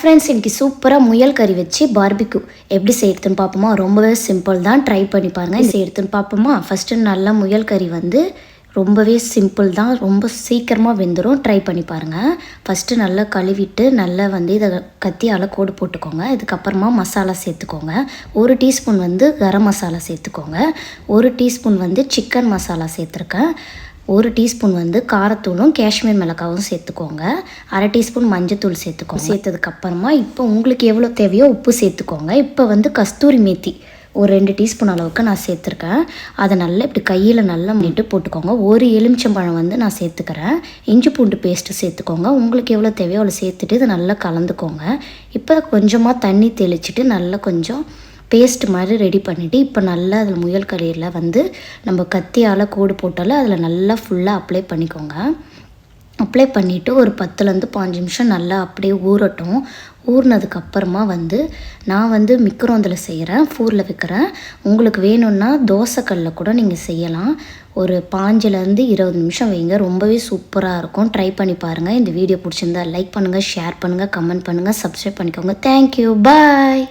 Friends, இன்றைக்கி சூப்பராக முயல் கறி வச்சு பார்பிக்யூ எப்படி செய்யறதுன்னு பார்ப்போமா. ரொம்பவே சிம்பிள் தான், ட்ரை பண்ணி பாருங்கள். செய்யறதுன்னு பார்ப்போமா. ஃபஸ்ட்டு நல்லா முயல் கறி வந்து ரொம்பவே சிம்பிள் தான், ரொம்ப சீக்கிரமாக வெந்துடும். ட்ரை பண்ணி பாருங்கள். ஃபஸ்ட்டு நல்லா கழுவிட்டு நல்லா வந்து இதை கத்தியால் கோடு போட்டுக்கோங்க. இதுக்கப்புறமா மசாலா சேர்த்துக்கோங்க. 1 டீஸ்பூன் வந்து கரம் மசாலா சேர்த்துக்கோங்க. 1 டீஸ்பூன் வந்து சிக்கன் மசாலா சேர்த்துருக்கேன். 1 டீஸ்பூன் வந்து காரத்தூளும் காஷ்மீர் மிளகாவும் சேர்த்துக்கோங்க. 1/2 டீஸ்பூன் மஞ்சத்தூள் சேர்த்துக்கோங்க. சேர்த்ததுக்கப்புறமா இப்போ உங்களுக்கு எவ்வளோ தேவையோ உப்பு சேர்த்துக்கோங்க. இப்போ வந்து கஸ்தூரி மேத்தி ஒரு 2 டீஸ்பூன் அளவுக்கு நான் சேர்த்துருக்கேன். அதை நல்லா இப்படி கையில் நல்லா மீட்டு போட்டுக்கோங்க. 1 எலுமிச்சம்பழம் வந்து நான் சேர்த்துக்கிறேன். இஞ்சி பூண்டு பேஸ்ட்டு சேர்த்துக்கோங்க. உங்களுக்கு எவ்வளோ தேவையோ அவ்வளோ சேர்த்துட்டு இதை நல்லா கலந்துக்கோங்க. இப்போ கொஞ்சமாக தண்ணி தெளிச்சுட்டு நல்லா கொஞ்சம் பேஸ்ட் மாதிரி ரெடி பண்ணிவிட்டு இப்போ நல்லா அதில் முயல் கறியில் வந்து நம்ம கத்தியால் கோடு போட்டாலும் அதில் நல்லா ஃபுல்லாக அப்ளை பண்ணிக்கோங்க. அப்ளை பண்ணிவிட்டு ஒரு 10லேருந்து 15 நிமிஷம் நல்லா அப்படியே ஊறட்டும். ஊறினதுக்கப்புறமா வந்து நான் வந்து மிக்ரோந்தில் செய்கிறேன், ஃபூரில் வைக்கிறேன். உங்களுக்கு வேணும்னா தோசைக்கல்லில் கூட நீங்கள் செய்யலாம். ஒரு 15லேருந்து 20 நிமிஷம் வைங்க. ரொம்பவே சூப்பராக இருக்கும். ட்ரை பண்ணி பாருங்கள். இந்த வீடியோ பிடிச்சிருந்தா லைக் பண்ணுங்கள், ஷேர் பண்ணுங்கள், கமெண்ட் பண்ணுங்கள், சப்ஸ்கிரைப் பண்ணிக்கோங்க. தேங்க்யூ, பாய்.